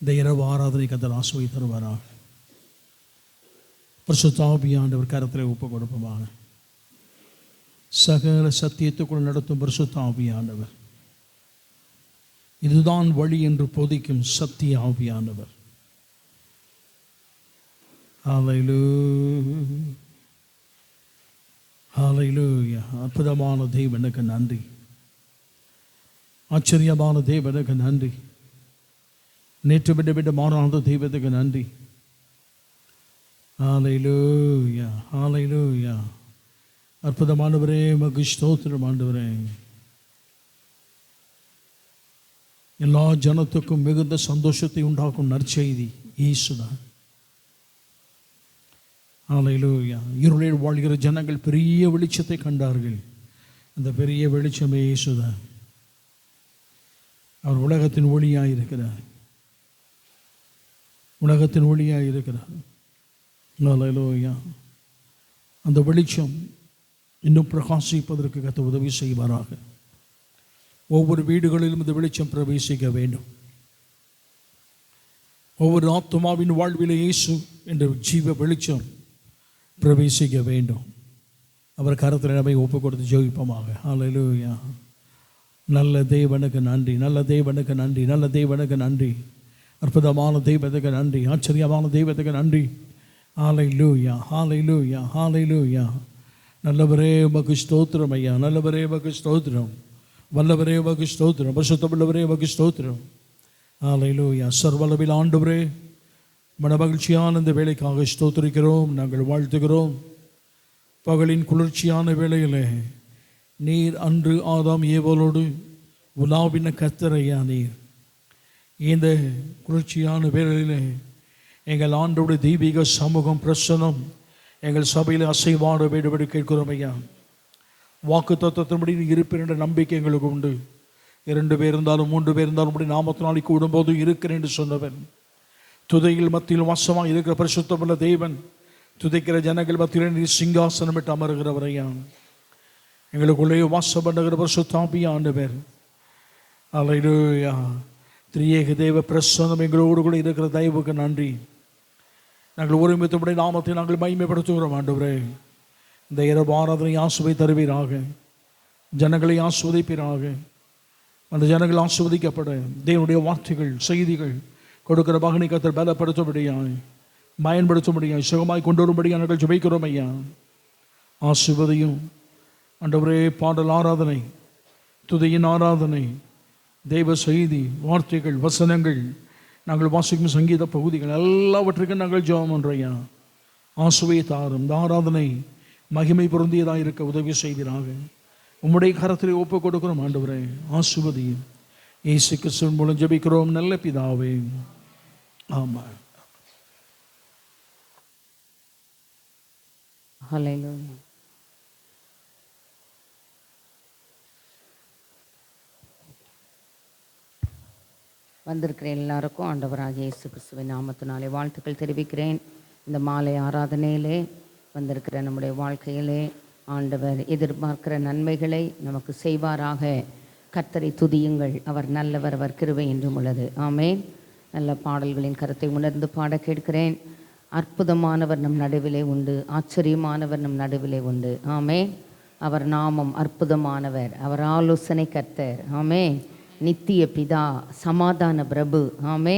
இந்த இரவு ஆராதனை கர்த்தர் ஆசீர்வதி தருவாராக. பரிசுத்த ஆவியானவர் கரத்தில் ஒப்பு கொடுப்போமாக. சகல சத்தியத்துக்குள் நடத்தும் பரிசுத்த ஆவியானவர், இதுதான் வழி என்று போதிக்கும் சத்திய ஆவியானவர். ஹல்லேலூயா, ஹல்லேலூயா. அற்புதமான தேவனுக்கு நன்றி, ஆச்சரியமான தேவனுக்கு நன்றி, நேற்று விட மாறாத தெய்வத்துக்கு நன்றி. ஹல்லேலூயா, ஹல்லேலூயா. அற்புதமானவரே, உமக்கு ஸ்தோத்திரம் ஆண்டவரே. எல்லா ஜனத்துக்கும் மிகுந்த சந்தோஷத்தை உண்டாக்கும் நற்செய்தி இயேசுதான். ஹல்லேலூயா. இருளில் வாழ்கிற ஜனங்கள் பெரிய வெளிச்சத்தை கண்டார்கள். அந்த பெரிய வெளிச்சமே இயேசுதான். அவர் உலகத்தின் ஒளியாய் இருக்கிறார், உலகத்தின் ஒளியாய் இருக்கிறார். ஹல்லேலூயா. அந்த வெளிச்சம் இன்னும் பிரகாசிப்பதற்கு கர்த்தர் உதவி செய்வாராக. ஒவ்வொரு வீடுகளிலும் இந்த வெளிச்சம் பிரவேசிக்க வேண்டும். ஒவ்வொரு ஆத்துமாவின் வாழ்விலே இயேசு என்ற ஜீவ வெளிச்சம் பிரவேசிக்க வேண்டும். அவர் கரத்தில் நம்மை ஒப்பு கொடுத்து ஜெபிப்போமாக. ஹல்லேலூயா. நல்ல தேவனுக்கு நன்றி, நல்ல தேவனுக்கு நன்றி, நல்ல தேவனுக்கு நன்றி. அற்புதமான தெய்வத்துக்கு நன்றி, ஆச்சரியமான தெய்வத்துக்கு நன்றி. ஹல்லேலூயா, ஹல்லேலூயா, ஹல்லேலூயா. நல்லவரே உமக்கு ஸ்தோத்திரம் ஐயா, நல்லவரே உமக்கு ஸ்தோத்திரம், வல்லவரே உமக்கு ஸ்தோத்திரம், பரிசுத்தமுள்ளவரே உமக்கு ஸ்தோத்திரம். ஹல்லேலூயா. சர்வளவில் ஆண்டவரே, மனமகிழ்ச்சியான இந்த வேலைக்காக ஸ்தோத்திரிக்கிறோம், நாங்கள் வாழ்த்துகிறோம். பகலின் குளிர்ச்சியான வேளையிலே நீர் அன்று ஆதாம் ஏவாளோடு உலாவின கர்த்தர் ஐயா. நீர் இந்த குளிர்ச்சியான வேளையிலே எங்கள் ஆண்டோட தெய்வீக சமூகம் பிரசனம் எங்கள் சபையில் அசைவாட வேண்டுபடி கேட்கிறோம் ஐயா. வாக்கு தத்துவத்தின்படி இருப்பேன் என்ற நம்பிக்கை எங்களுக்கு உண்டு. 2 பேர் இருந்தாலும் 3 பேர் இருந்தாலும் அப்படி நாமத்தினாலே கூடும்போது இருக்கிறேன் என்று சொன்னவன், துதையில் மத்தியில் வாசமாக இருக்கிற பரிசுத்தமுள்ள தேவன், துதைக்கிற ஜனங்கள் மத்தியில் நீர் சிங்காசனம் விட்டு அமருகிறவர் ஐயா. எங்களுக்குள்ளே வாசம் பண்ணுகிற பரிசுத்த ஆவியானவர். ஹல்லேலூயா. திரியேக தேவ பிரசன்னம் எங்களோடு கூட இருக்கிற தயவுக்கு நன்றி. நாங்கள் ஒருமித்தபடி நாமத்தை நாங்கள் மகிமைப்படுத்துகிறோம் ஆண்டவரே. இந்த இரவு ஆராதனை ஆசீர்வதி தருவீராக, ஜனங்களை ஆசீர்வதிப்பீராக. அந்த ஜனங்கள் ஆசீர்வதிக்கப்பட தேவனுடைய வார்த்தைகள் செய்திகள் கொடுக்கிற மகனை கர்த்தர் பலப்படுத்தும்படியாய் பயன்படுத்தும்படியாய் சுகமாய் கொண்டு வரும்படியாக நாங்கள் ஜெபிக்கிறோம் ஐயா. ஆசீர்வதியும் ஆண்டவரே. பாடல் ஆராதனை, துதியின் ஆராதனை, தெய்வ செய்தி, வார்த்தைகள், வசனங்கள், நாங்கள் வாசிக்கும் சங்கீத பகுதிகள் எல்லாவற்றுக்கும் நாங்கள் ஜெபம் பண்றோம். ஆசீர்வதியை தாரும். இந்த ஆராதனை மகிமை பொருந்தியதாக இருக்க உதவி செய்வீராக. உம்முடைய கரத்திலே ஒப்பு கொடுக்கிறோம் ஆண்டவரே. ஆசீர்வதியும். இயேசு கிறிஸ்துவின் மூலம் ஜெபிக்கிறோம் நல்ல பிதாவே, ஆமென். ஹல்லேலூயா. வந்திருக்கிற எல்லாருக்கும் ஆண்டவராகிய இயேசு கிறிஸ்துவின் நாமத்தினாலே வாழ்த்துக்கள் தெரிவிக்கிறேன். இந்த மாலை ஆராதனையிலே வந்திருக்கிற நம்முடைய வாழ்க்கையிலே ஆண்டவர் எதிர்பார்க்கிற நன்மைகளை நமக்கு செய்வாராக. கர்த்தரை துதியுங்கள், அவர் நல்லவர், அவர் கிருபை என்றும் உள்ளது. ஆமென். நல்ல பாடல்களின் கருத்தை உணர்ந்து பாட கேட்கிறேன். அற்புதமானவர் நம் நடுவிலே உண்டு, ஆச்சரியமானவர் நம் நடுவிலே உண்டு. ஆமென். அவர் நாமம் அற்புதமானவர், அவர் ஆலோசனை கர்த்தர். ஆமென். நித்திய பிதா, சமாதான பிரபு. ஆமே.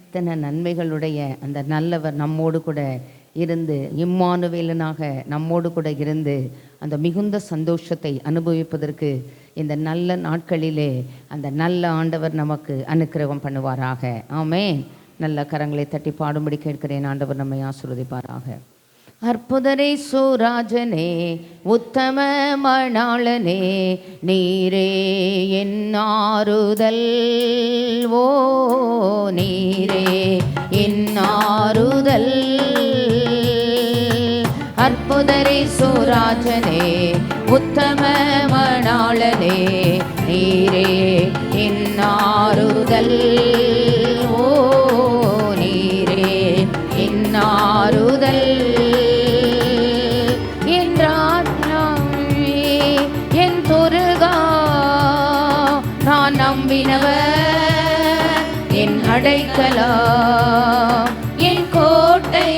இத்தனை நன்மைகளுடைய அந்த நல்லவர் நம்மோடு கூட இருந்து, இம்மானுவேலனாக நம்மோடு கூட இருந்து அந்த மிகுந்த சந்தோஷத்தை அனுபவிப்பதற்கு இந்த நல்ல நாட்களிலே அந்த நல்ல ஆண்டவர் நமக்கு அனுக்கிரகம் பண்ணுவாராக. ஆமே. நல்ல கரங்களை தட்டி பாடும்படி கேட்கிறேன். ஆண்டவர் நம்மை ஆசீர்வதிப்பாராக. அற்புதரே சூராஜனே, உத்தம மணாளனே, நீரே என் ஆறுதல். ஓ நீரே என் ஆறுதல். அற்புதரே சூராஜனே, உத்தம மணாளனே, நீரே என் ஆறுதல். ஓ நீரே என் ஆறுதல். நான் நம்பினவர் என் அடைக்கலம். என் கோட்டை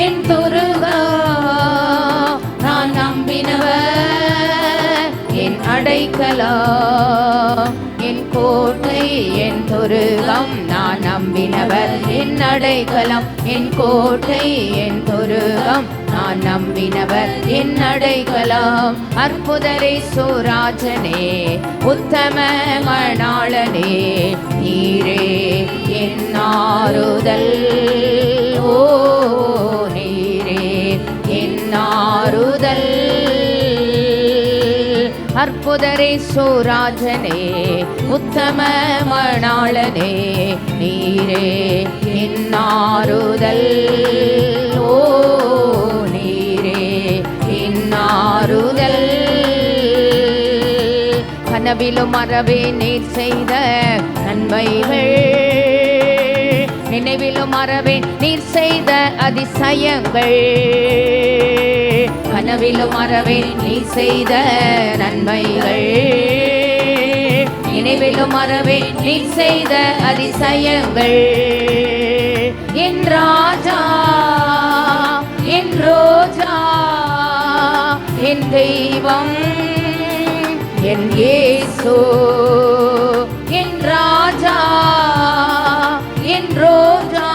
என் துருகம், நான் நம்பினவர் என் அடைக்கலம். என் கோட்டை என் துருகம், நான் நம்பினவர் என் அடைக்கலம். என் கோட்டை என் துருகம், நான் நம்பினவர் என் அடைக்கலம். அற்புதரே சுராஜனே, உத்தம மணாளனே, நீரே என் ஆறுதல். ஓ நீரே என் ஆறுதல். அற்புதரே சுராஜனே, உத்தம மணாளனே, நீரே என் ஆறுதல். ஓ நீரே என் ஆறுதல். கனவிலும் மறவே நீர் செய்த நன்மைகள், நினைவிலும் மறவே நீர் செய்த அதிசயங்கள். கனவிலும் மறவே நீர் செய்த நன்மைகள், நினைவிலும் மறவே நீர் செய்த அதிசயங்கள். என் ராஜா என் ரோஜா என் தெய்வம் என் இயேசு. என் ராஜா என் ரோஜா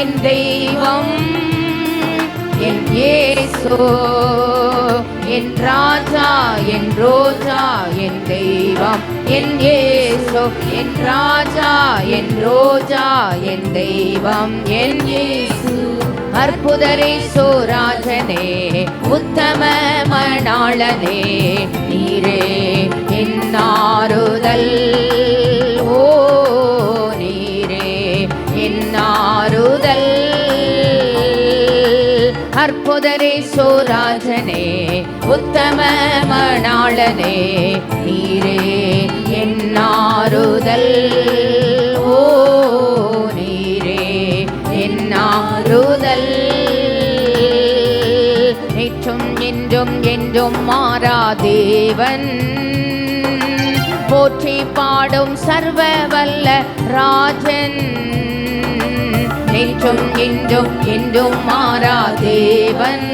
என் தெய்வம் என் இயேசு. என் ராஜா என் ரோஜா என் தெய்வம் என் இயேசு. என் ராஜா என் ரோஜா என் தெய்வம் என் இயேசு. அற்புதரே சுராஜனே, உத்தம மணாளனே, நீரே என் ஆறுதல். ஓ நீரே என் ஆறுதல். அற்புதரே சுராஜனே, உத்தம மணாளனே, நீரே என் ஆறுதல். ஓ நீரே என் ஆறுதல். நேற்றும் இன்றும் என்றும் மாறா தேவன், போற்றி பாடும் சர்வ வல்ல ராஜன். நேற்றும் இன்றும் என்றும் மாறா தேவன்,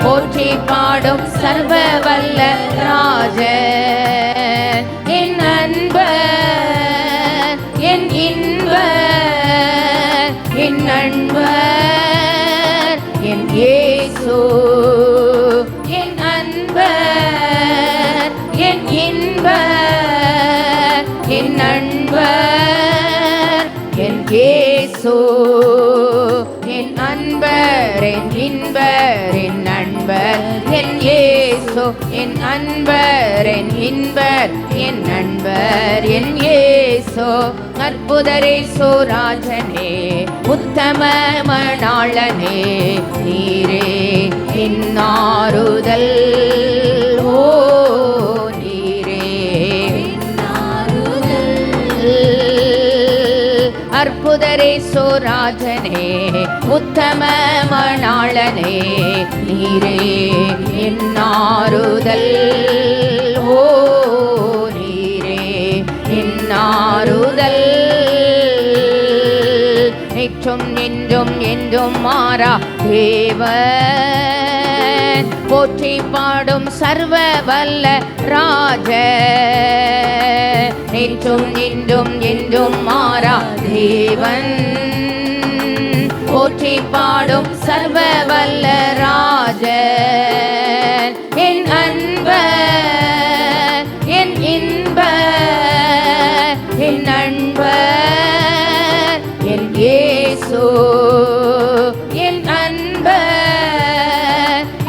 போற்றி பாடும் சர்வ வல்ல ராஜன். என் அன்பர் என் இன்பர் என் நண்பர் என் இயேசு. என் அன்பர் என் இன்பர் என் நண்பர் என் இயேசு. என் அன்பர் என் இன்பர் என் நண்பர் என் இயேசு. என் அன்பர் என் இன்பர் என் நண்பர் என் இயேசு. அற்புதரே சுராஜனே, உத்தம மணாளனே, நீரே என் ஆறுதல். ஓ நீரே என் ஆறுதல். அற்புதரே சுராஜனே, உத்தம மணாளனே, நீரே என் ஆறுதல். ஓ நீரே என் ஆறுதல். நேற்றும் இன்றும் என்றும் மாறா தேவன், போற்றி பாடும் சர்வ வல்ல ராஜன். நேற்றும் இன்றும் என்றும் மாறா தேவன், போற்றி பாடும் சர்வ வல்ல ராஜன். என் அன்பர் என் இன்பர் என் நண்பர் என் இயேசு. என் அன்பர்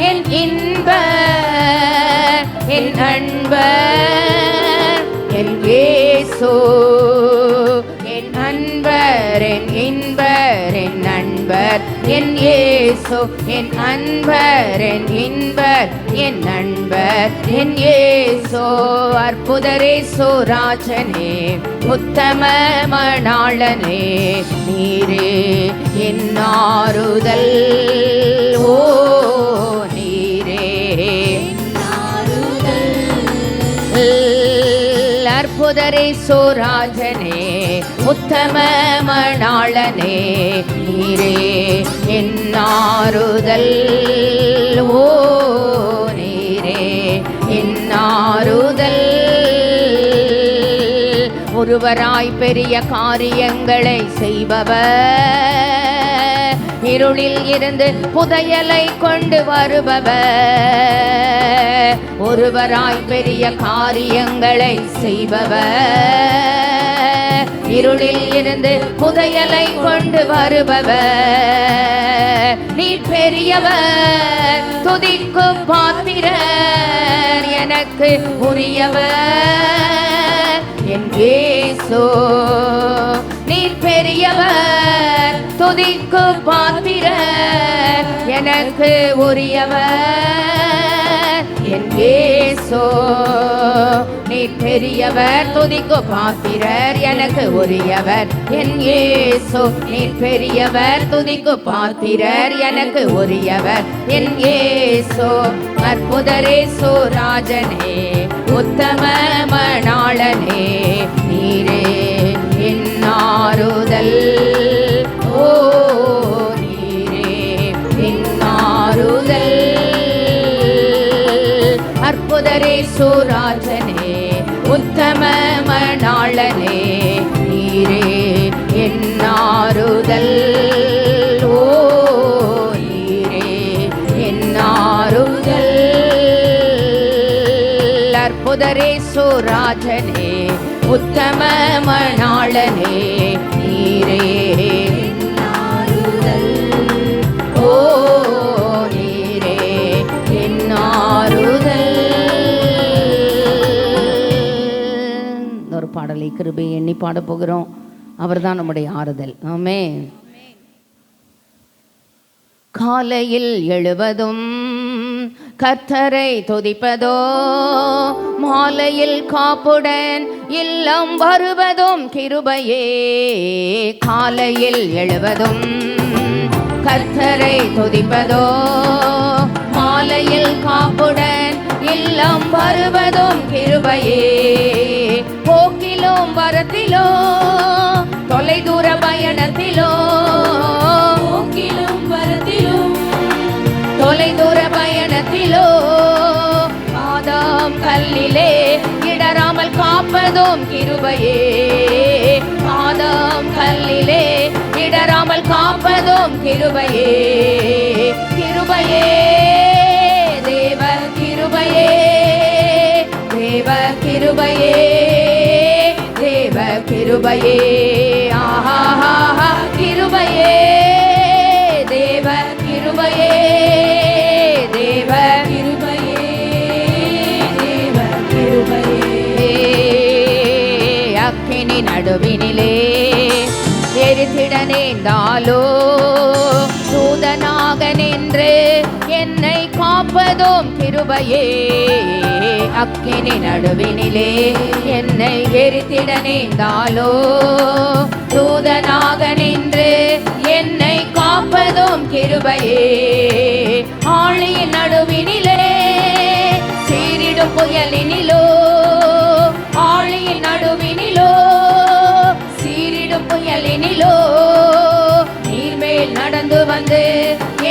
என் இன்பர் என் நண்பர் என் இயேசு. என் அன்பர் என் இன்பர் என் நண்பர் என் இயேசு. என் அன்பர் என் இன்பர் என் நண்பர் என் இயேசு. அற்புதரே சுராஜனே, உத்தம மணாளனே, நீரே என் ஆறுதல். ஓ நீரே என் ஆறுதல். அற்புதரே சோராஜனே உத்தம மணாளனே நீரே என்னாறுதல் ஓ நீரே என்னாறுதல் ஒருவராய் பெரிய காரியங்களை செய்பவர் இருளில் இருந்து புதையலை கொண்டு வருபவர் ஒருவராய் பெரிய காரியங்களை செய்பவர் இருளில் இருந்து புதையலை கொண்டு வருபவர் நீ பெரியவர் துதிக்கும் பாத்திரர் எனக்கு உரியவர் என் இயேசு நீர் பெரியவர் துதிக்கு பாத்திரர் எனக்கு உரியவர் என் இயேசு நீர் பெரியவர் துதிக்கு பாத்திரர் எனக்கு உரியவர் என் இயேசு நீர் பெரியவர் துதிக்கு பாத்திரர் எனக்கு உரியவர் என் இயேசு அற்புதரே சோராஜனே உத்தம மணாளனே நீரே என்னாறுதல் ஓ நீரே என்னாறுதல் அற்புதரே சோராஜனே உத்தம மணாளனே நீரே என்னாறுதல் ஓ நீரே என்னாறுதல் அற்புதரே சோராஜனே உத்தம மணாளனே நீரே என்னாறுதல் ஓ நீரே என்னாறுதல். ஒரு பாடலை கிருபை எண்ணி பாட போகிறோம். அவர்தான் நம்முடைய ஆறுதல். ஆமென். காலையில் எழுவதும் கர்த்தரை துதிப்பதோ மாலையில் காப்புடன் இல்லம் வருவதும் கிருபையே காலையில் எழுவதும் கர்த்தரை துதிப்பதோ மாலையில் காப்புடன் இல்லம் வருவதும் கிருபையே போக்கிலும் வரத்திலோ தொலைதூர பயணத்திலோ போக்கிலும் வரத்திலும் தொலைதூர பயணத்திலோ பாதம் கல்லிலே இடராமல் காப்பதும் கிருபையே பாதம் கல்லிலே இடராமல் காப்பதும் கிருபையே கிருபையே தேவ கிருபையே தேவ கிருபையே தேவ கிருபையே ஆஹா கிருபையே தேவ கிருபையே தேவ கிருபையே தேவ கிருபையே அக்கினி நடுவினிலே எரித்திட நேர்ந்தாலோ தூதனாக நின்று என்னை காப்பதும் கிருபையே அக்கினி நடுவினிலே என்னை எரித்திட நேர்ந்தாலோ தூதனாக நின்று என்னை காப்பதும் கிருபையே ஆழியின் நடுவினிலே சீரிடும் புயலினிலோ ஆழியின் நடுவினிலோ சீரிடும் புயலினிலோ நீர்மேல் நடந்து வந்து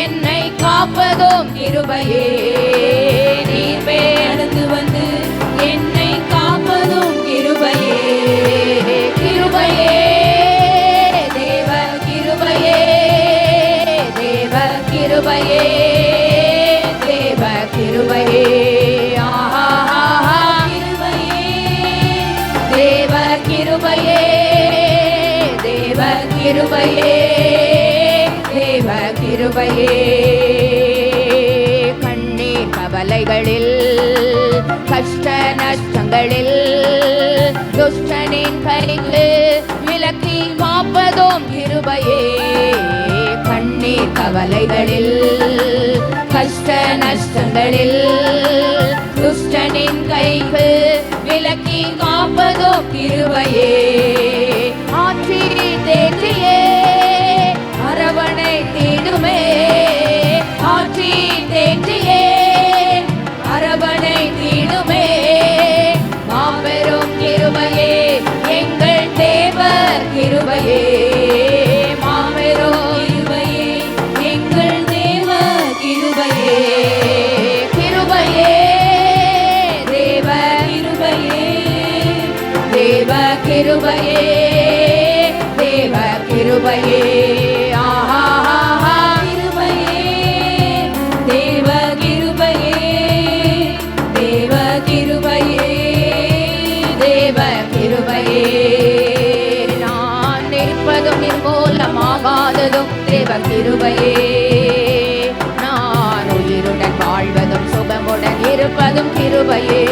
என்னை காப்பதும் கிருபையே நீர்மேல் நடந்து வந்து என்னை காப்பதும் கிருபையே கிருபையே தேவ கிருபையே தேவ கிருபையே தேவ கிருபையே ஆஹா கிருபையே தேவ கிருபையே தேவ கிருபையே தேவ கிருபையே கண்ணீர் கவலைகளில் கஷ்ட நஷ்டங்களில் துஷ்டனின் கைக்கு விலக்கி காப்பதும் கிருபையே கண்ணீர் கவலைகளில் கஷ்ட நஷ்டங்களில் துஷ்டனின் கைக்கு விலக்கி காப்பதோ கிருபையே ஆற்றி தேற்றியே அரவணை தீடுமே ஆற்றி தேற்றியே அரவணை தீடுமே மாபெரும் கிருபையே கிருபையே தேவ கிருபையே கிருபையே தேவ கிருபையே தேவ கிருபையே தேவ கிருபையே நான் நிற்பதும் நிர்மூலமாகாததும் தேவ கிருபையே நான் உயிருடன் வாழ்வதும் சுகமுடன் இருப்பதும் கிருபையே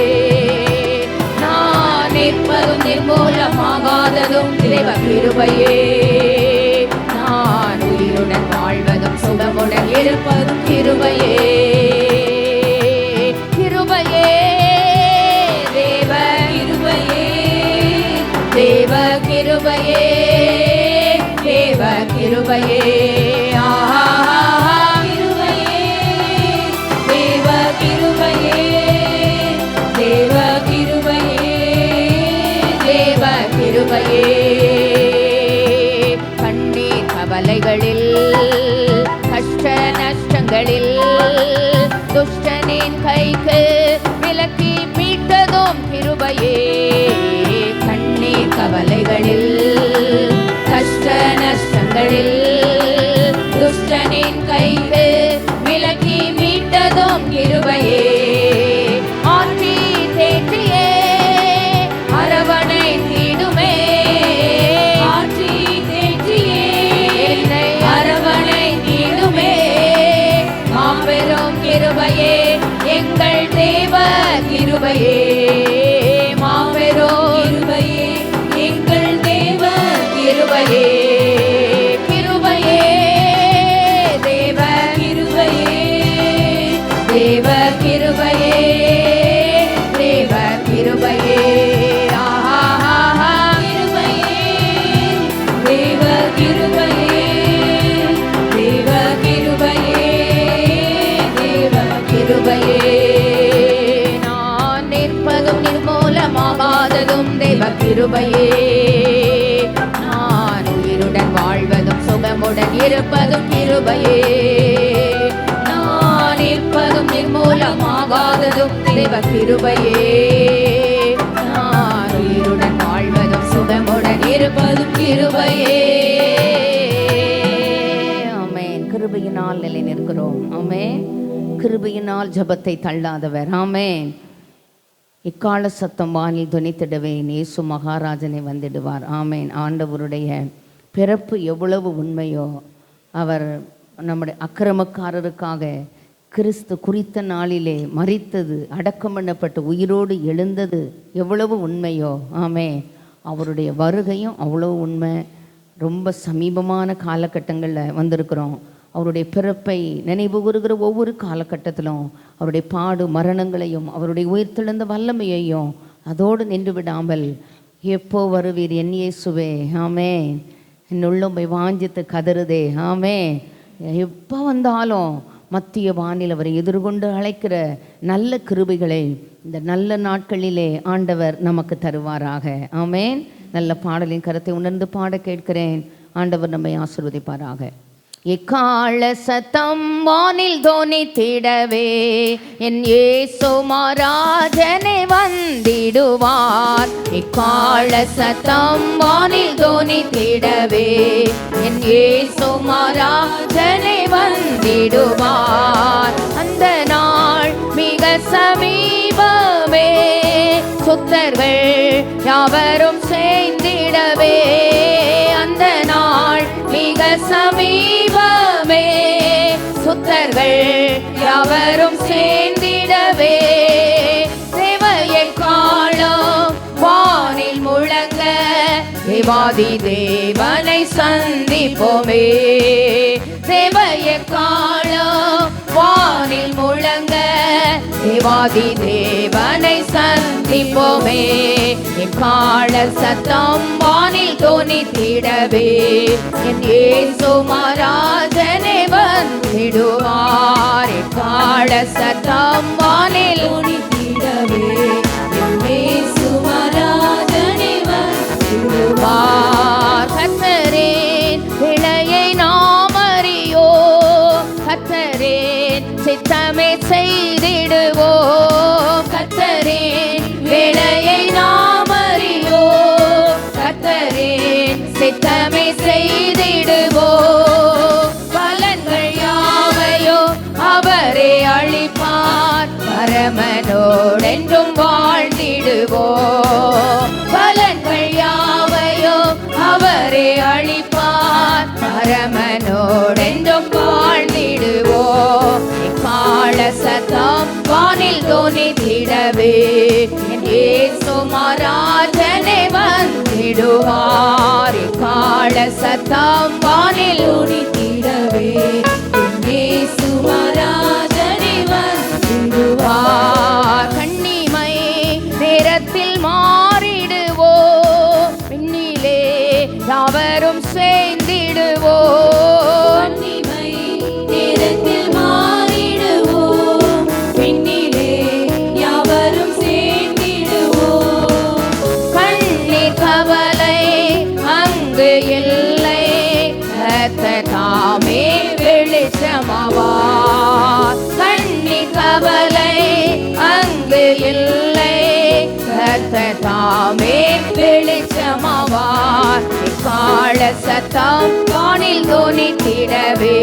நான் நிற்பதும் நிர்மூலமாகாததும் தேவ கிருபையே நான் உயிருடன் வாழ்வதும் சுகமுடன் இருப்பதும் கிருபையே கிருபையே தேவ கிருபையே தேவ கிருபையே தேவ கிருபையே கிருபையே தேவ கிருபையே தேவ கிருபையே தேவ கிருபையே கண்ணீர் கவலைகளில் கஷ்ட நஷ்டங்களில் துஷ்டனின் கைக்கு விலக்கி மீட்டதும் கிருபையே கண்ணீர் கவலைகளில் கஷ்ட நஷ்டங்களில் துஷ்டனின் கைக்கு விலக்கி மீட்டதும் கிருபையே ஆற்றி தேற்றியே அரவணை தீடுமே ஆற்றி தேற்றியே என்னை அரவணை தீடுமே மாபெரும் கிருபையே எங்கள் தேவ கிருபையே மாபெரும் கிருபையே எங்கள் தேவ கிருபையே கிருபையே தேவ கிருபையே தேவ கிருபையே தேவ கிருபையே கிருபையே தேவ கிருபையே தேவ கிருபையே தேவ கிருபையே நான் நிற்பதும் நிர்மூலமாகாததும் தேவ கிருபையே நான் உயிருடன் வாழ்வதும் சுகமுடன் இருப்பதும் கிருபையே நான் நிற்பதும் நிர்மூலமாகாததும் தேவ கிருபையே நான் உயிருடன் வாழ்வதும் சுகமுடன் இருப்பதும் கிருபையே ஆமென் கிருபையினால் நிலை நிற்கிறோம் ஆமென் கிருபையினால் ஜெபத்தை தள்ளாதவர் ஆமென் இக்கால சத்தம் வானில் துணித்திடவே இயேசு மகாராஜனை வந்திடுவார் ஆமேன் ஆண்டவருடைய பிறப்பு எவ்வளவு உண்மையோ அவர் நம்முடைய அக்கிரமக்காரருக்காக கிறிஸ்து குறித்த நாளிலே மரித்தது அடக்கம் பண்ணப்பட்டு உயிரோடு எழுந்தது எவ்வளவு உண்மையோ ஆமே அவருடைய வருகையும் அவ்வளவு உண்மை ரொம்ப சமீபமான காலகட்டங்களில் வந்திருக்கிறோம் அவருடைய பிறப்பை நினைவு கூறுகிற ஒவ்வொரு காலகட்டத்திலும் அவருடைய பாடு மரணங்களையும் அவருடைய உயிர்த்தெழுந்த வல்லமையையும் அதோடு நின்று விடாமல் எப்போ வருவீர் என் இயேசுவே ஆமே என் உள்ளம் போய் வாஞ்சித்து கதறுதே ஆமே எப்போ வந்தாலும் மத்திய வானில் அவரை எதிர்கொண்டு அழைக்கிற நல்ல கிருபைகளை இந்த நல்ல நாட்களிலே ஆண்டவர் நமக்கு தருவாராக ஆமேன் நல்ல பாடலின் கருத்தை உணர்ந்து பாட கேட்கிறேன் ஆண்டவர் நம்மை ஆசீர்வதிப்பாராக எக்கால சத்தம் வானில் தோனித்திடவே என் இயேசு மகாராஜனே வந்திடுவார் எக்கால சத்தம் வானில் தோனித்திடவே என் இயேசு மகாராஜனே வந்திடுவார் அந்த நாள் மிக சமீபமே சுத்தர்கள் யாவரும் சேர்ந்திடவே அந்த நாள் மிக சமீபமே சுத்தர்கள் யாவரும் சேர்ந்திடவே தேவையை காலம் வானில் முழங்க தேவாதி தேவனை சந்திப்போமே தேவையை காலம் வானில் முழங்க தேவாதி தேவனை சந்திப்போமே எக்கால சத்தம் வானில் தோனித்திடவே என் இயேசு மகாராஜனே வந்திடுவார் எக்கால சத்தம் வானில் தோனித்திடவே என் இயேசு மகாராஜனே வந்திடுவார் கர்த்தரின் விளையை நாம் அறியோ கர்த்தரின் சித்தமே செய்திடுவோம் கர்த்தரின் வேளையை நாம் அறியோ சித்தமே செய்திடுவோ. பலன்கள் யாவையோ அவரே அளிப்பார், பரமனோடென்றும் வாழ்ந்திடுவோ. பலன்கள் யாவையோ அவரே அளிப்பார், பரமனோடென்றும் வாழ்ந்திடுவோ. கால சத்தம் வானில் தோனித்திடவே, என் இயேசு மகாராஜனே வந்திடுவார். கால சத்தம் வானில் தோனித்திடவே, என் இயேசு மகாராஜனே வந்திடுவார். கண்ணிமை நேரத்தில் மாறிடுவோ, பின்னிலே யாவரும் சேர்ந்திடுவோ. கண்ணிமை நேரத்தில் மாறிடுவோ, பின்னிலே யாவரும் சேர்ந்திடுவோ. கண்ணீர் கவலை அங்கு இல்லை, கர்த்தர் தாமே வெளிச்சமாவார். கண்ணீர் கவலை அங்கு இல்லை, கர்த்தர் தாமே வெளிச்சமாவார். கால சத்தம் வானில் தோனித்திடவே,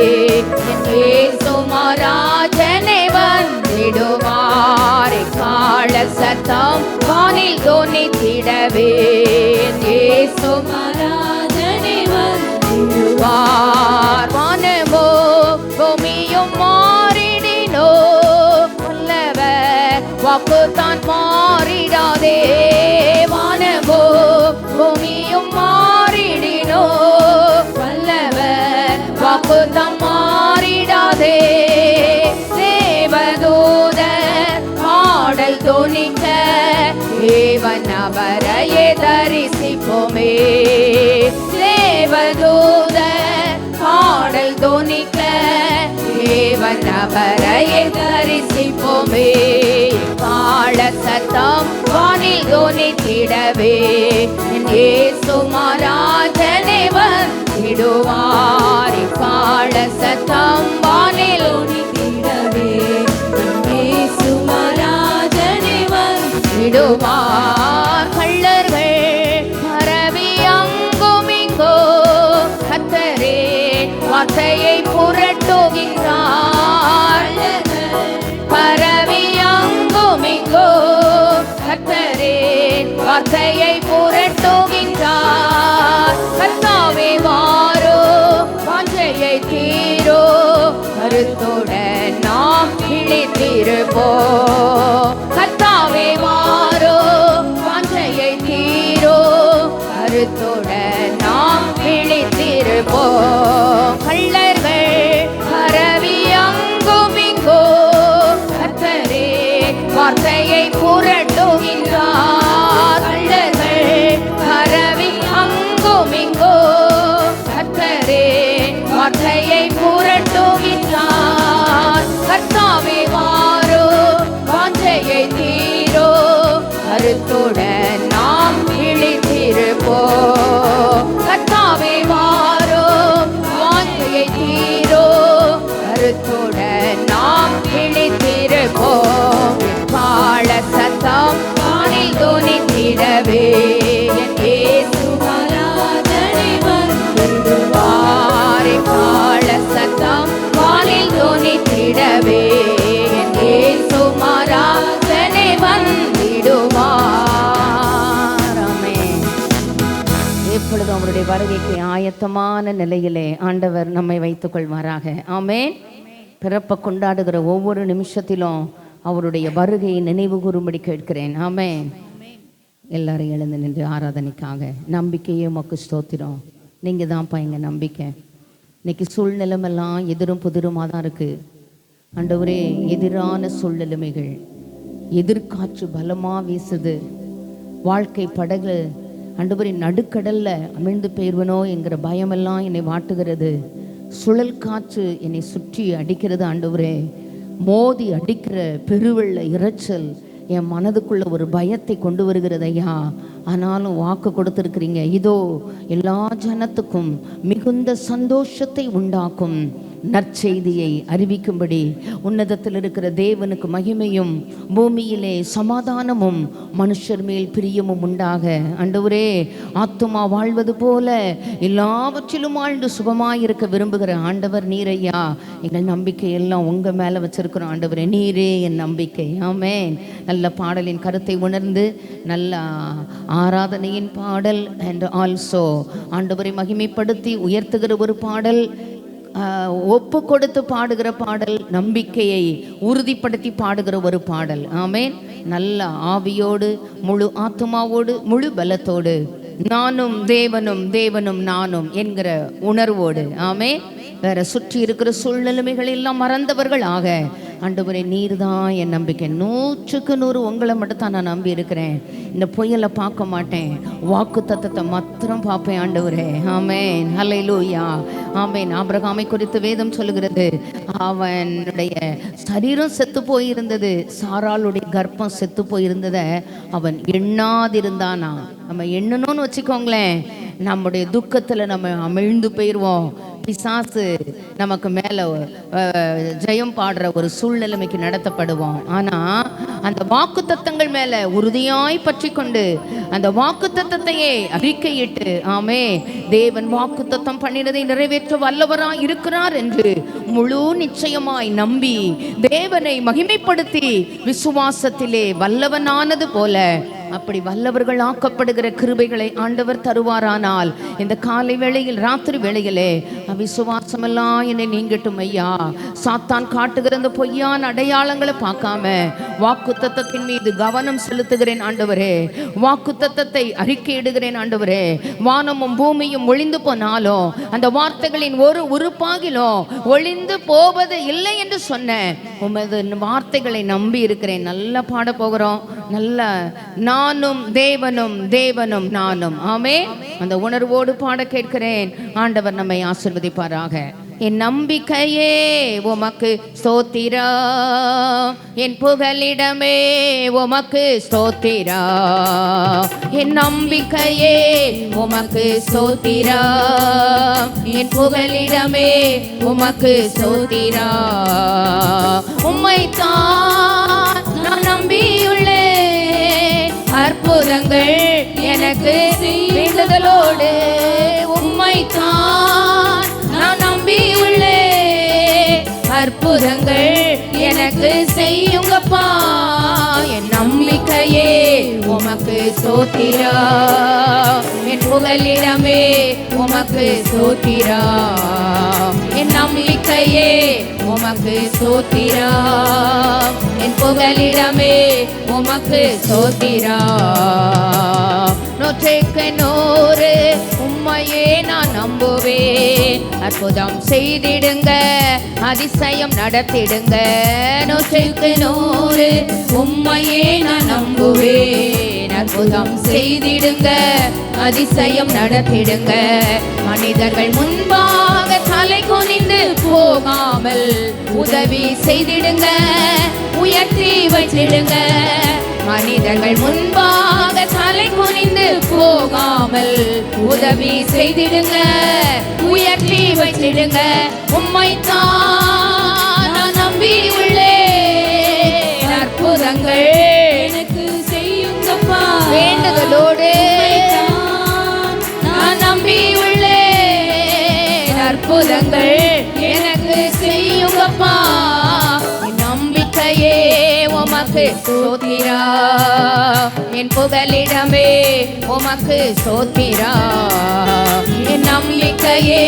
என் இயேசு மகாராஜனே வந்திடுவார். கால சத்தம் வானில் தோனித்திடவே, என் இயேசு மகாராஜனே வந்திடுவார். வானமோ பூமியும் மாறிடினோ, வல்லவர் வாக்குத்தான் மாறிடாதே. வானமோ பூமியும் மாறிடினோ, வல்லவர் வாக்குத்தான் மாறிடாதே. தேவதூதர் பாடல் தோனிக்க, தேவன் அவரையே தரிசிப்போமே. தேவதூதர் பாடல் தோனிக்க, தேவன் அவரையே தரிசிப்போமே. கால சத்தம் வானில் தோனித்திடவே, என் இயேசு மகாராஜனே வந்திடுவார். கால சத்தம் வானில் தோனித்திடவே, என் இயேசு மகாராஜனே வந்திடுவார். கள்ளர்கள் பரவி அங்குமிங்கோ, கர்த்தரே வார்த்தையை புரட்டுகின்றார். பரவி அங்குமிங்கோ, கர்த்தரே வார்த்தையை புரட்டுகின்றார். கர்த்தாவே வாரோ, வாஞ்சையை தீரோ, கருத்துடன் நாம் விழித்திருப்போம். கர்த்தாவே வாரோ, வாஞ்சையை தீரோ, கருத்துடன் நாம் விழித்திருப்போம். கள்ளர்கள் பரவி அங்குமிங்கோ, கர்த்தரே வார்த்தையை புரட்டுகின்றார். கள்ளர்கள் பரவி அங்குமிங்கோ, கர்த்தரே வார்த்தையை புரட்டுகின்றார். கர்த்தாவே வாரோ, வாஞ்சையை தீரோ, கருத்துடன் நாம் விழித்திருப்போம். கர்த்தாவே வாரோ, வாஞ்சையை தீரோ, கருத்துடன் நாம் விழித்திருப்போம். கால சத்தம் வானில் தோனித்திடவே, என் இயேசு மகாராஜனே வந்திடுவார். கால சத்தம் வானில் தோனித்திடவே, என் இயேசு மகாராஜனே வந்திடுவார். ஆமென். எப்பொழுதும் அவருடைய வருகைக்கு ஆயத்தமான நிலையிலே ஆண்டவர் நம்மை வைத்துக் கொள்வாராக. ஆமென். பிறப்பை கொண்டாடுகிற ஒவ்வொரு நிமிஷத்திலும் அவருடைய வருகையை நினைவு கூறும்படி கேட்கிறேன். ஆமென். எல்லாரும் எழுந்து நின்று ஆராதனைக்காக. நம்பிக்கையே உமக்கு ஸ்தோத்திரம். நீங்கள் தான்ப்பா எங்கள் நம்பிக்கை. இன்னைக்கு சூழ்நிலைமெல்லாம் எதிரும் புதிருமாக தான் இருக்குது ஆண்டவரே. எதிரான சூழ்நிலைமைகள், எதிர்காற்று பலமாக வீசுது. வாழ்க்கை படகு ஆண்டவரே நடுக்கடலில் அமிழ்ந்து போய்வனோ என்கிற பயமெல்லாம் என்னை வாட்டுகிறது. சுழல் காற்று என்னை சுற்றி அடிக்கிறது ஆண்டவரே. மோதி அடிக்கிற பெருவெள்ள இரைச்சல் என் மனதுக்குள்ள ஒரு பயத்தை கொண்டு வருகிறது ஐயா. ஆனாலும் வாக்கு கொடுத்துருக்கிறீங்க, இதோ எல்லா ஜனத்துக்கும் மிகுந்த சந்தோஷத்தை உண்டாக்கும் நற்செய்தியை அறிவிக்கும்படி உன்னதத்தில் இருக்கிற தேவனுக்கு மகிமையும் பூமியிலே சமாதானமும் மனுஷர் மேல் பிரியமும் உண்டாக. ஆண்டவரே, ஆத்துமா வாழ்வது போல எல்லாவற்றிலும் வாழ்ந்து சுகமாயிருக்க விரும்புகிற ஆண்டவர் நீரையா. எங்கள் நம்பிக்கை எல்லாம் உங்கள் மேலே வச்சிருக்கிறோம் ஆண்டவரே, நீரே என் நம்பிக்கை. ஆமென். நல்ல பாடலின் கருத்தை உணர்ந்து நல்ல ஆராதனையின் பாடல் அண்ட் ஆல்சோ ஆண்டவரை மகிமைப்படுத்தி உயர்த்துகிற ஒரு பாடல், ஒப்பு கொடுத்து பாடுகிற பாடல், நம்பிக்கையை உறுதிப்படுத்தி பாடுகிற ஒரு பாடல். ஆமென். நல்ல ஆவியோடு, முழு ஆத்துமாவோடு, முழு பலத்தோடு, நானும் தேவனும் தேவனும் நானும் என்கிற உணர்வோடு. ஆமென். வேற சுற்றி இருக்கிற சூழ்நிலைமைகள் எல்லாம் மறந்தவர்கள் ஆக, ஆண்டவரே நீர் தான் என் நம்பிக்கை. 100க்கு 100 உங்களை மட்டும் தான் நான் நம்பி இருக்கிறேன். இந்த புயலை பார்க்க மாட்டேன், வாக்கு தத்தத்தை மாத்திரம் பார்ப்பேன் ஆண்டவரே. ஆமென். ஹல்லேலூயா. ஆமென். ஆபிரகாமை குறித்து வேதம் சொல்லுகிறது, அவனுடைய சரீரம் செத்து போயிருந்தது, சாராளுடைய கர்ப்பம் செத்து போயிருந்ததை அவன் எண்ணாதிருந்தானா. நம்ம எண்ணணும்னு வச்சுக்கோங்களேன், நம்முடைய துக்கத்தில் நம்ம அமிழ்ந்து போயிடுவோம். பிசாசு நமக்கு மேலே ஜெயம் பாடுற ஒரு சூழ்நிலைமைக்கு நடத்தப்படுவோம். ஆனால் அந்த வாக்கு தத்தங்கள் மேலே உறுதியாய் பற்றி கொண்டு அந்த வாக்கு தத்தத்தையே அறிக்கையிட்டு, ஆமே தேவன் வாக்கு தத்தம் பண்ணினதை நிறைவேற்ற வல்லவராய் இருக்கிறார் என்று முழு நிச்சயமாய் நம்பி தேவனை மகிமைப்படுத்தி விசுவாசத்திலே வல்லவனானது போல அப்படி வல்லவர்கள் ஆக்கப்படுகிற கிருபைகளை ஆண்டவர் தருவாரானால், இந்த காலை வேளையில் ராத்திரி வேளையிலே விசுவாசமெல்லாம் என்னை நீங்கட்டும் ஐயா. சாத்தான் காட்டுகிற இந்த பொய்யான அடையாளங்களை பார்க்காம வாக்கு தத்தத்தின் மீது கவனம் செலுத்துகிறேன் ஆண்டவரே. வாக்கு தத்தத்தை அறிக்கையிடுகிறேன் ஆண்டவரே. வானமும் பூமியும் ஒளிந்து போனாலும் அந்த வார்த்தைகளின் ஒரு உறுப்பாகிலும் ஒளிந்து போவது இல்லை என்று சொன்ன உமது வார்த்தைகளை நம்பி இருக்கிறேன். நல்லா பாட போகிறோம். நல்ல நானும் தேவனும் தேவனும் நானும். ஆமே. அந்த உணர்வோடு பாட கேட்கிறேன். ஆண்டவர் நம்மை ஆசீர்வதிப்பாராக. என் நம்பிக்கையே உமக்கு ஸ்தோத்திரா, என் புகலிடமே உமக்கு ஸ்தோத்திரா. என் நம்பிக்கையே உமக்கு ஸ்தோத்திரா, என் புகலிடமே உமக்கு ஸ்தோத்திரா. உம்மைத்தான் நான் நம்பியுள்ளேன், அற்புதங்கள் எனக்கு வேண்டுதலோடு. உம்மைத்தான் நான் நம்பியுள்ளேன், அற்புதங்கள் எனக்கு செய்யுங்கப்பா. என் நம்பிக்கையே உமக்கு ஸ்தோத்திரா, என் புகலிடமே உமக்கு ஸ்தோத்திரா. என் நம்பிக்கையே உமக்கு ஸ்தோத்திரா, என் புகலிடமே உமக்கு ஸ்தோத்திரா. 100க்கு 100 உம்மையே நான் நம்புவேன், அற்புதம் செய்திடுங்க, அதிசயம் நடத்திடுங்க. 100க்கு 100 உம்மையே நான் நம்புவேன், அற்புதம் செய்திடுங்க, அதிசயம் நடத்திடுங்க. மனிதர்கள் முன்பாக தலை குனிந்து போகாமல் உதவி செய்திடுங்க, உயர்த்தி வச்சிடுங்க. மனிதர்கள் முன்பாக தலை குனிந்து போகாமல் உதவி செய்திடுங்க, உயர்த்தி வச்சிடுங்க. உம்மைத்தான் நான் நம்பி உள்ளேன், அற்புதங்கள் எனக்கு செய்யுங்கப்பா. வேண்டுதலோடு நான் நம்பி உள்ளேன், அற்புதங்கள் எனக்கு செய்யுங்கப்பா. நம்பிக்கையே உமக்கு ஸ்தோத்திரா, என் புகலிடமே உமக்கு ஸ்தோத்திரா. என் நம்பிக்கையே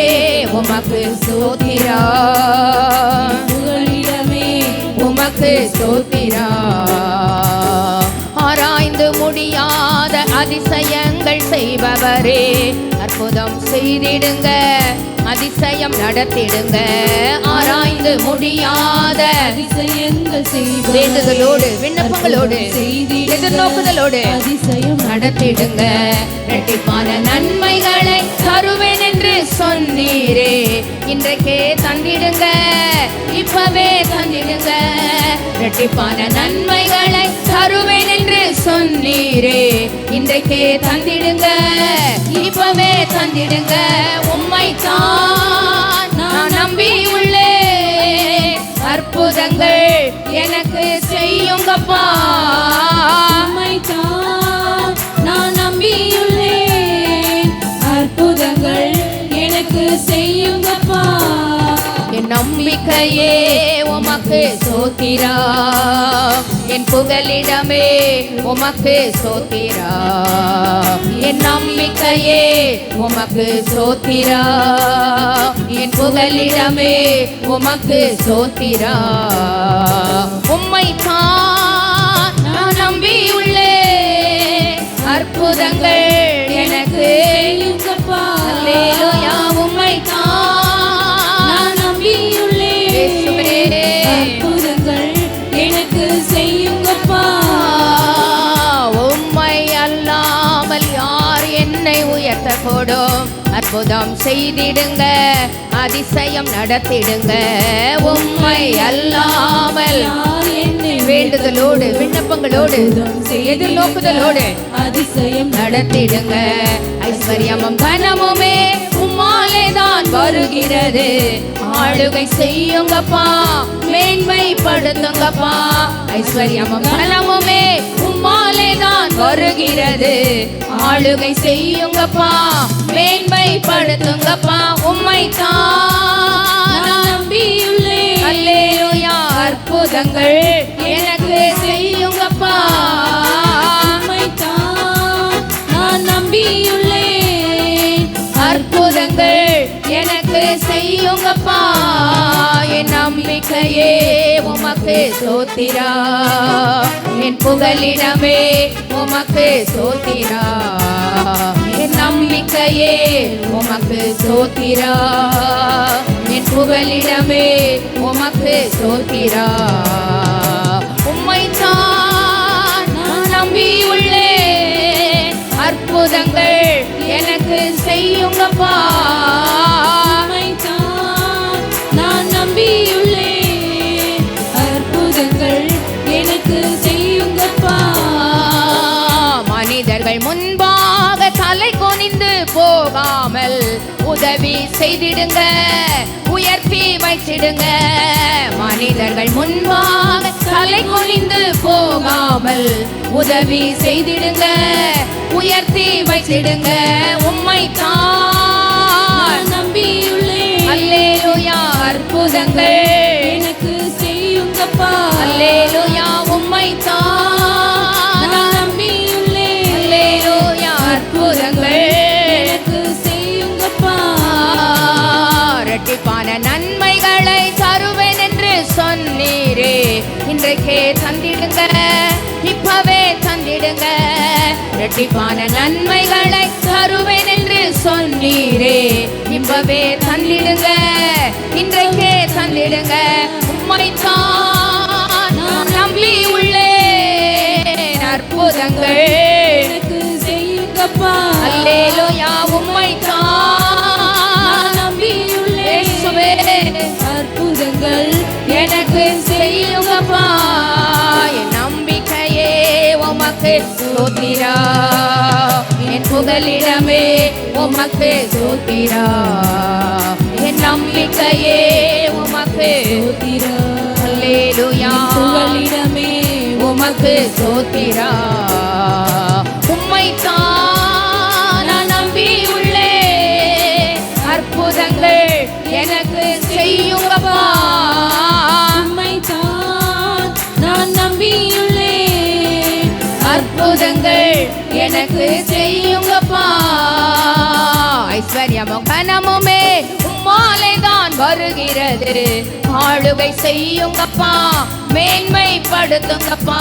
உமக்கு ஸ்தோத்திரா, புகலிடமே உமக்கு ஸ்தோத்திரா. ஆராய்ந்து முடியாத அதிசயங்கள் செய்பவரே, அற்புதம் செய்திடுங்க, அதிசயம் நடத்திடுங்க. ஆராய்ந்து முடியாத அதிசயங்கள் செய்பவரே, வேண்டுதலோடு விண்ணப்பங்களோடு எதிர்நோக்குதலோடு அதிசயம் நடத்திடுங்க. இரட்டிப்பான நன்மைகளை தருவேன் என்று சொன்னீரே, இன்றைக்கே தந்திடுங்க, இப்பவே தந்திடுங்க. இரட்டிப்பான நன்மைகளை தருவேன் என்று சொன்னீரே, இன்றைக்கே தந்திடுங்க, இப்பவே தந்திடுங்க. உம்மைத்தான் நான் நம்பியுள்ளேன், அற்புதங்கள் எனக்கு செய்யுங்கப்பா. உம்மைத்தான் நான் நம்பியுள்ளேன், அற்புதங்கள் எனக்கு செய்யுங்கப்பா. என் நம்பிக்கையே உமக்கு சோத்திரா, என் புகலிடமே உமக்கு சோத்திரா. என் நம்பிக்கையே உமக்கு சோத்திரா, என் புகலிடமே உமக்கு சோத்திரா. உம்மைத்தான் நான் நம்பியுள்ளேன், அற்புதங்கள் எனக்கு செய்யுங்கப்பா. அல்லேலூயா. உம்மைத்தான் நான் நம்பியுள்ளேன், அற்புதங்கள் எனக்கு செய்யுங்கப்பா. உம்மை அல்லாமல் யார் என்னை உயர்த்தக்கூடும்? அற்புதம் செய்திடுங்க, அதிசயம் நடத்திடுங்க. உம்மை அல்லாமல் யார் என்னை வேண்டுதலோடு விண்ணப்பங்களோடு எதிர்நோக்குதலோடு அதிசயம் நடத்திடுங்க. ஐஸ்வர்யமும் கனமுமே உம்மாலே தான் வருகிறது. ஆளுகை செய்யுங்கப்பா, மேன்மைப்படுத்துங்கப்பா. ஐஸ்வர்யமும் கனமுமே உம்மாலே தான் வருகிறது. ஆளுகை செய்யுங்கப்பா, மேன்மைப்படுத்துங்கப்பா. உம்மைத்தான் நான் நம்பியுள்ளேன், அல்லேலூயா. அற்புதங்கள் எனக்கு செய்யுங்கப்பா. உம்மைத்தான் நான் நம்பியுள்ளேன், அற்புதங்கள் எனக்கு செய்யுங்கப்பா. என் நம்பிக்கையே உமக்கு சோத்திரா, என் புகலிடமே உமக்கு சோத்திரா. என் நம்பிக்கையே உமக்கு சோத்திரா, என் புகலிடமே உமக்கு சோத்திரா. உம்மைத்தான் நான் நம்பியுள்ளேன், அற்புதங்கள் எனக்கு செய்யுங்கப்பா. உம்மைத்தான் நான் நம்பியுள்ளேன், அற்புதங்கள் எனக்கு செய்யுங்கப்பா. மனிதர்கள் முன்பாக தலை குனிந்து போகாமல் உதவி செய்திடுங்க, உயர்த்தி வைத்திடுங்க. மனிதர்கள் முன்பாக தலை குனிந்து போகாமல் உதவி செய்திடுங்க, உயர்த்தி வைத்திடுங்க. உம்மைத்தான் நம்பியுள்ளேன், அல்லேலூயா. அற்புதங்கள் எனக்கு செய்யுங்கப்பா. அல்லேலூயா. உம்மைத்தான் நான் நம்பியுள்ளேன், அல்லேலூயா. அற்புதங்கள் எனக்கு செய்யுங்கப்பா. இரட்டிப்பான நன்மைகளை தருவேன் என்று சொன்னீரே, இன்றைக்கே தந்திடுங்க, இப்பவே தந்திடுங்க. இரட்டிப்பான நன்மைகளை தருவேன் என்று சொன்னீரே, இப்பவே தந்திடுங்க, இன்றைக்கே தந்திடுங்க. உம்மைத்தான் நான் நம்பியுள்ளேன், அற்புதங்கள் எனக்கு செய்யுங்கப்பா. அல்லேலூயா. உம்மைத்தான் நம்பியுள்ளேன், இயேசுவே, அற்புதங்கள் எனக்கு செய்யுங்கப்பா. என் நம்பிக்கையே உமக்கு சோத்திரா, என் புகலிடமே உமக்கு சோத்திரா. என் நம்பிக்கையே உமக்கு சோத்திரா, அல்லேலூயா. புகலிடமே உமக்கு சோத்திரா. உம்மைத்தான் நான் நம்பியுள்ளேன், அற்புதங்கள் எனக்கு செய்யுங்கப்பா. உம்மைத்தான் நான் நம்பியுள்ளேன், அற்புதங்கள் எனக்கு செய்யுங்கப்பா. ஐஸ்வர்யமும் கனமுமே உம்மாலே தான் வருகிறது. ஆளுகை செய்யுங்கப்பா, மேன்மைப்படுத்துங்கப்பா.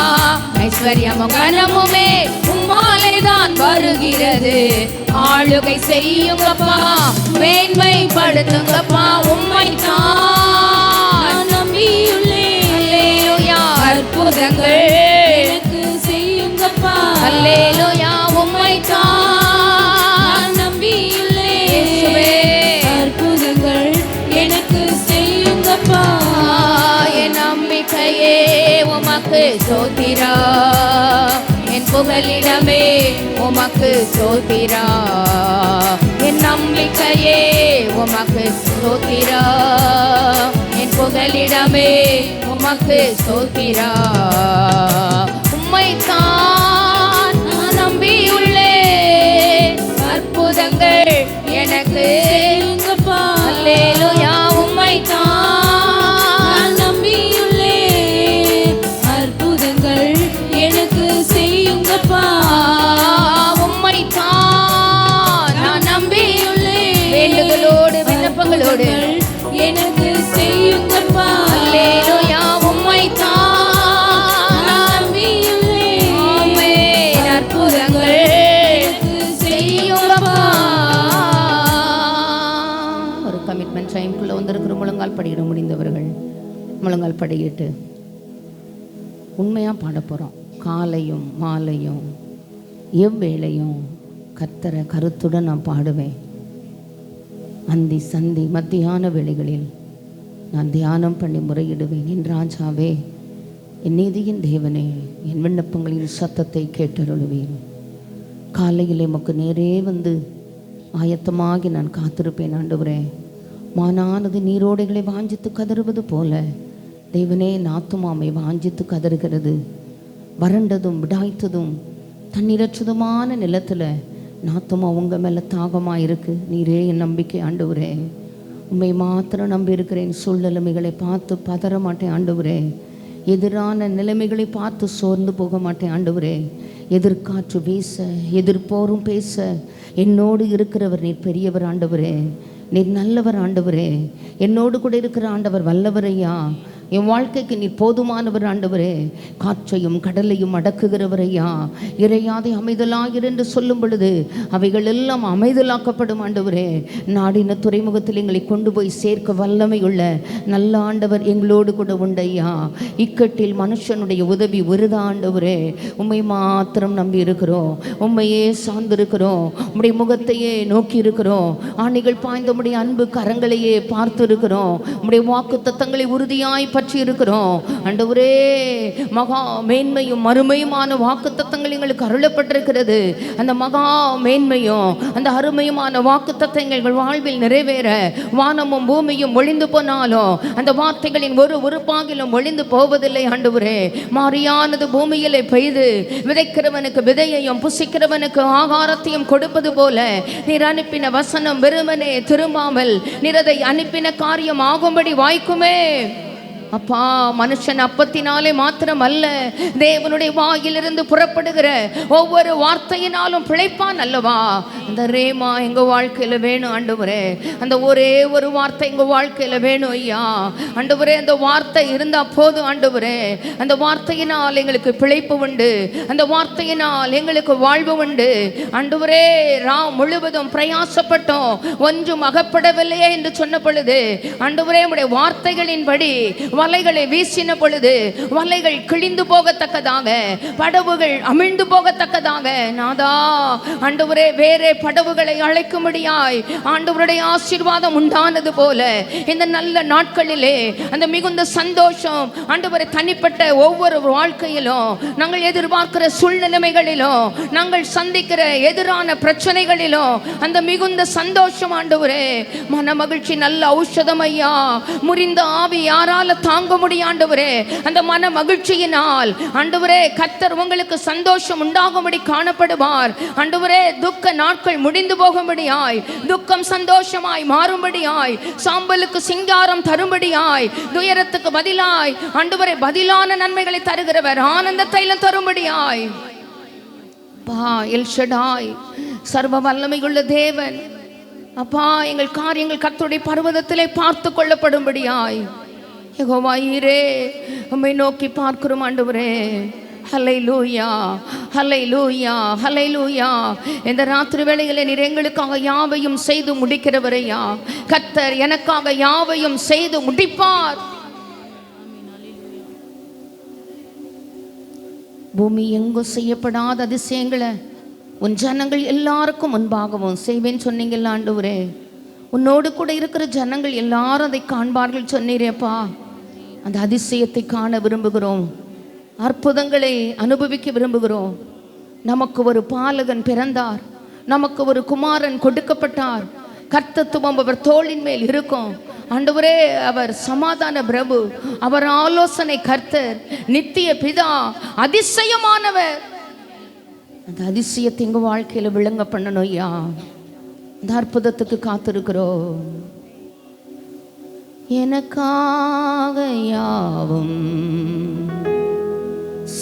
ஐஸ்வர்யமும் கனமுமே உம்மாலே தான் வருகிறது. ஆளுகை செய்யுங்கப்பா, மேன்மைப்படுத்துங்கப்பா. உம்மைத்தான் நான் நம்பியுள்ளேன், அல்லேலூயா. அற்புதங்கள் எனக்கு செய்யுங்கப்பா. அல்லேலூயா. உம்மைத்தான் நான் நம்பியுள்ளேன், இயேசுவே, அற்புதங்கள் எனக்கு செய்யுங்கப்பா. என் நம்பிக்கையே உமக்கு ஸ்தோத்திரா, என் புகலிடமே உமக்கு ஸ்தோத்திரா, என் நம்பிக்கையே உமக்கு ஸ்தோத்திரா, என் புகலிடமே உமக்கு ஸ்தோத்திரா. உம்மைத்தான் நான் நம்பியுள்ளேன், அற்புதங்கள் எனக்கு செய்யுங்கப்பா. அல்லேலூயா. உம்மைத்தான் நான் நம்பியுள்ளேன், அற்புதங்கள் எனக்கு செய்யுங்கப்பா. உம்மைத்தான் நான் நம்பியுள்ளேன், வேண்டுதலோடு விண்ணப்பங்களோடு அற்புதங்கள் எனக்கு செய்யுங்கப்பா. அல்லேலூயா. உம்மைத்தான் நான் நம்பியுள்ளேன், ஆமென். அற்புதங்கள் எனக்கு செய்யுங்கப்பா. ஒரு கமிட்மெண்ட் டைம்குள்ள வந்திருக்கிற முழங்கால் படியிட முடிந்தவர்கள் முழங்கால் படியிட்டு உண்மையாக பாட போகிறோம். காலையும் மாலையும் எவ்வேளையும் கர்த்தரை கருத்துடன் நான் பாடுவேன். அந்தி சந்தி மத்தியான வேளைகளில் நான் தியானம் பண்ணி முறையிடுவேன். என் ராஜாவே, என் நீதியின் தேவனே, என் விண்ணப்பங்களின் சத்தத்தை கேட்டருளுவேன். காலையில் எமக்கு நேரே வந்து ஆயத்தமாகி நான் காத்திருப்பேன். ஆண்டவரே, மானானது நீரோடைகளை வாஞ்சித்து கதறுவது போல தேவனே, நாத்துமாமை வாஞ்சித்து கதறுகிறது. வறண்டதும் விடாய்த்ததும் தண்ணீரற்றதுமான நிலத்தில் நாத்துமா உங்கள் மேலே தாகமாக இருக்குது. நீரே என் நம்பிக்கை ஆண்டவரே. உண்மை மாத்திரம் நம்பி இருக்கிறேன். சூழ்நிலைமைகளை பார்த்து பதற மாட்டேன் ஆண்டவரே. எதிரான நிலைமைகளை பார்த்து சோர்ந்து போக மாட்டேன் ஆண்டவரே. எதிர்காற்று வீச எதிர்ப்போரும் பேச என்னோடு இருக்கிறவர் நீர் பெரியவர் ஆண்டவரே. நீர் நல்லவர் ஆண்டவரே. என்னோடு கூட இருக்கிற ஆண்டவர் வல்லவரையா. என் வாழ்க்கைக்கு நீர் போதுமானவர் ஆண்டவரே. காற்றையும் கடலையும் அடக்குகிறவரையா. இறையாதை அமைதலாகிற என்று சொல்லும் பொழுது அவைகள் எல்லாம் அமைதலாக்கப்படும் ஆண்டவரே. நாடின துறைமுகத்தில் எங்களை கொண்டு போய் சேர்க்க வல்லமை உள்ள நல்ல ஆண்டவர் எங்களோடு கூட உண்டையா. இக்கட்டில் மனுஷனுடைய உதவி விருதா ஆண்டவரே. உம்மை மாத்திரம் நம்பி இருக்கிறோம். உம்மையே சார்ந்திருக்கிறோம். உம்முடைய முகத்தையே நோக்கி இருக்கிறோம். ஆணிகள் பாய்ந்த உம்முடைய அன்பு கரங்களையே பார்த்து இருக்கிறோம். உம்முடைய வாக்கு தத்தங்களை உறுதியாய் பற்றி இருக்கிறோம் ஆண்டவரே. மகா மேன்மையும் மறுமையுமான வாக்கு தத்தங்கள் எங்களுக்கு அருளப்பட்டிருக்கிறது. அந்த மகா மேன்மையும் அந்த அருமையுமான வாக்கு தத்தங்கள் எங்கள் வாழ்வில் நிறைவேற வானமும் பூமியும் ஒளிந்து போனாலும் அந்த வார்த்தைகளின் ஒரு உறுப்பாகிலும் ஒளிந்து போவதில்லை ஆண்டவரே. மாறியானது பூமியிலே பெய்து விதைக்கிறவனுக்கு விதையையும் புசிக்கிறவனுக்கு ஆகாரத்தையும் கொடுப்பது போல நீர் அனுப்பின வசனம் வெறுமனே திரும்பாமல் நீர் அதை அனுப்பின காரியம் ஆகும்படி வாய்க்குமே. அப்பா, மனுஷன் அப்பத்தினாலே மாத்திரம் அல்ல, தேவனுடைய வாயிலிருந்து புறப்படுகிற ஒவ்வொரு வார்த்தையினாலும் பிழைப்பான் அல்லவா. அந்த ரேமா எங்கள் வாழ்க்கையில் வேணும் ஆண்டவரே. அந்த ஒரே ஒரு வார்த்தை எங்கள் வாழ்க்கையில் வேணும் ஐயா ஆண்டவரே. அந்த வார்த்தை இருந்தால் போதும் ஆண்டவரே. அந்த வார்த்தையினால் எங்களுக்கு பிழைப்பு உண்டு. அந்த வார்த்தையினால் எங்களுக்கு வாழ்வு உண்டு ஆண்டவரே. முழுவதும் பிரயாசப்பட்டோம், ஒன்றும் அகப்படவில்லையே என்று சொன்ன பொழுது ஆண்டவரே, உடைய வார்த்தைகளின்படி வலைகளை வீசின பொழுது வலைகள் கிழிந்து போகத்தக்கதாக, படவுகள் அமிழ்ந்து போகத்தக்கதாக நாதா ஆண்டவரே வேறே படவுகளை அழைக்கும்படியாய் ஆண்டவருடைய ஆசீர்வாதம் உண்டானது போல இந்த நல்ல நாட்களிலே அந்த மிகுந்த சந்தோஷம் ஆண்டவரை தனிப்பட்ட ஒவ்வொரு வாழ்க்கையிலும் நாங்கள் எதிர்பார்க்கிற சூழ்நிலைமைகளிலும் நாங்கள் சந்திக்கிற எதிரான பிரச்சனைகளிலும் அந்த மிகுந்த சந்தோஷம் ஆண்டவரே, மன மகிழ்ச்சி நல்ல ஔஷதம் ஐயா. முறிந்த ஆவி யாரால தாங்க முடியாண்டவரே. அந்த மன மகிழ்ச்சியினால் ஆண்டவரே கர்த்தர் உங்களுக்கு சந்தோஷம் உண்டாகும்படி காணப்படுவார் ஆண்டவரே. துக்க நாட்கள் முடிந்து போகும்படியாய், துக்கம் சந்தோஷமாய் மாறும்படியாய், சாம்பலுக்கு சிங்காரம் தரும்படியாய், துயரத்துக்கு பதிலாய் ஆண்டவரே பதிலான நன்மைகளை தருகிறவர், ஆனந்த தைலம் தரும்படியாய். எல் ஷடாய் சர்வ வல்லமையுள்ள தேவன் அப்பா, எங்கள் காரியங்கள் கர்த்தருடைய பர்வதத்திலே பார்த்து கொள்ளப்படும்படியாய் யெகோவாயிரே உம்மை நோக்கி பார்க்கிறோம் ஆண்டவரே. ஹல்லேலூயா, ஹல்லேலூயா, ஹல்லேலூயா. இந்த ராத்திரி வேளையிலே நீர் எங்களுக்காக யாவையும் செய்து முடிக்கிறவரையா. கர்த்தர் எனக்காக யாவையும் செய்து முடிப்பார். பூமி எங்கும் செய்யப்படாத அதிசயங்களை உன் ஜனங்கள் எல்லாருக்கும் முன்பாகவும் செய்வேன்னு சொன்னீங்கல்ல ஆண்டவரே. உன்னோடு கூட இருக்கிற ஜனங்கள் எல்லாரும் அதை காண்பார்கள் சொன்னீரேப்பா. அந்த அதிசயத்தை காண விரும்புகிறோம். அற்புதங்களை அனுபவிக்க விரும்புகிறோம். நமக்கு ஒரு பாலகன் பிறந்தார், நமக்கு ஒரு குமாரன் கொடுக்கப்பட்டார். கர்த்தத்துவம் அவர் தோளின் மேல் இருக்கும். ஆண்டவரே, அவர் சமாதான பிரபு, அவர் ஆலோசனை கர்த்தர், நித்திய பிதா, அதிசயமானவர். அந்த அதிசயத்தை எங்க வாழ்க்கையில விளங்க பண்ணணும் ஐயா. அந்த அற்புதத்துக்கு காத்திருக்கிறோம். எனக்காக யாவும்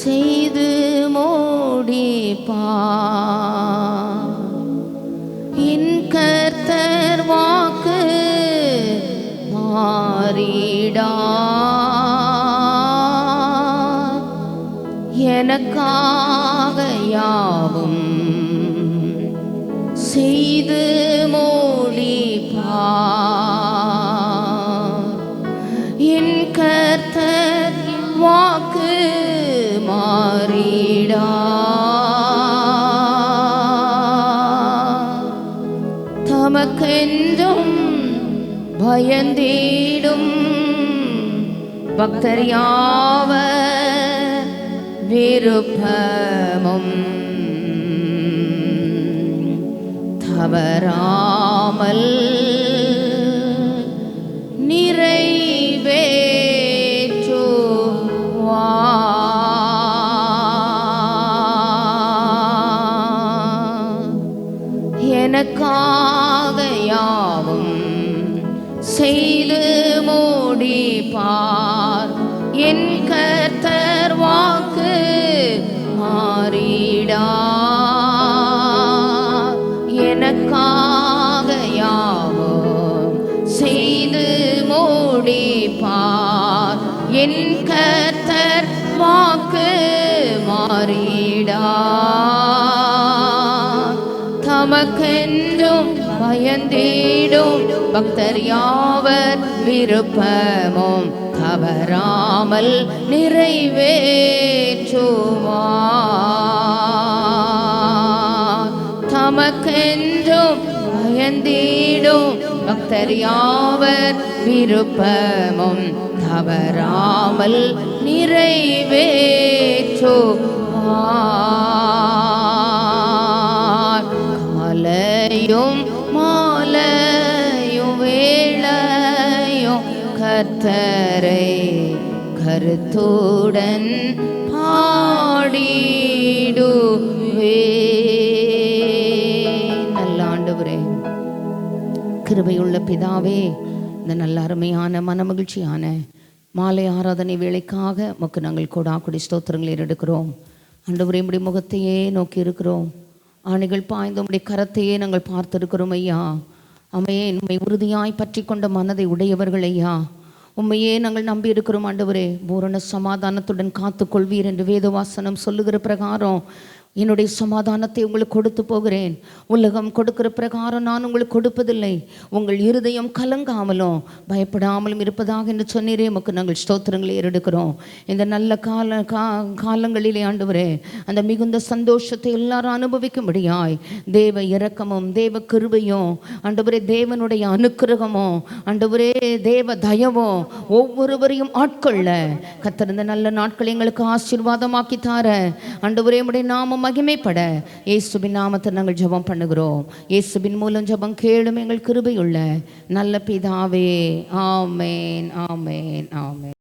செய்து முடிப்பா, என் கர்த்தர் வாக்கு மாறிடா. எனக்காக யாவும் செய்து முடிப்பா, என் கர்த்தர் வாக்கு மாறிடா. தமக்கென்றும் பயந்திடும் பக்தர் யாவர் விருப்பமும் தவறாமல் எனக்காக யாவும் செய்து முடிப்பார், என் கர்த்தர் வாக்கு மாறிடா. எனக்காக யாவும் செய்து முடிப்பார், என் கர்த்தர் வாக்கு மாறிடா. தமக்கென்றும் பயந்திடும் பக்தர் யாவர் விருப்பமும் தவறாமல் நிறைவேற்றுவார். தமக்கென்றும் பயந்திடும் பக்தர் யாவர் விருப்பமும் தவறாமல் நிறைவேற்றுவார். காலையும் மாலையும் வேளையும் கர்த்தரை கருத்துடன் பாடிடுவே. நல்ல ஆண்டவரே, கிருபையுள்ள பிதாவே, இந்த நல்ல அருமையான மனமகிழ்ச்சியான மாலை ஆராதனை வேளைக்காக உமக்கு நாங்கள் கொடாக்குடி ஸ்தோத்திரங்களை எடுக்கிறோம். ஆண்டவரே, உம்முடைய முகத்தையே நோக்கி இருக்கிறோம். ஆணிகள் பாய்ந்த உம்முடைய கரத்தையே நாங்கள் பார்த்திருக்கிறோம் ஐயா. அம்மையே, உம்மை உறுதியாய் பற்றி கொண்ட மனதை உடையவர்கள் ஐயா. உண்மையே நாங்கள் நம்பி இருக்கிறோம் ஆண்டவரே. பூரண சமாதானத்துடன் காத்துக்கொள்வீர் என்று வேதவாசனம் சொல்லுகிற பிரகாரம் என்னுடைய சமாதானத்தை உங்களுக்கு கொடுத்து போகிறேன். உலகம் கொடுக்கிற பிரகாரம் நான் உங்களுக்கு கொடுப்பதில்லை. உங்கள் இருதயம் கலங்காமலும் பயப்படாமலும் இருப்பதாக என்று சொன்னீரே, உமக்கு நாங்கள் ஸ்தோத்திரங்களை ஏறெடுக்கிறோம். இந்த நல்ல காலங்களிலே ஆண்டவரே, அந்த மிகுந்த சந்தோஷத்தை எல்லாரும் அனுபவிக்கும்படியாய் தேவ இரக்கமும் தேவ கிருபையும் ஆண்டவரே, தேவனுடைய அனுக்கிரகமும் ஆண்டவரே, தேவ தயவும் ஒவ்வொருவரையும் ஆட்கொள்ள கர்த்தர் இந்த நல்ல நாட்களை எங்களுக்கு ஆசீர்வாதமாக்கி தார ஆண்டவரே, உம்முடைய நாமம் மகிமைப்பட இயேசுவின் நாமத்தை நாங்கள் ஜெபம் பண்ணுகிறோம். இயேசுவின் மூலம் ஜெபம் கேளும் எங்கள் கிருபையுள்ள நல்ல பிதாவே. ஆமென், ஆமென், ஆமென்.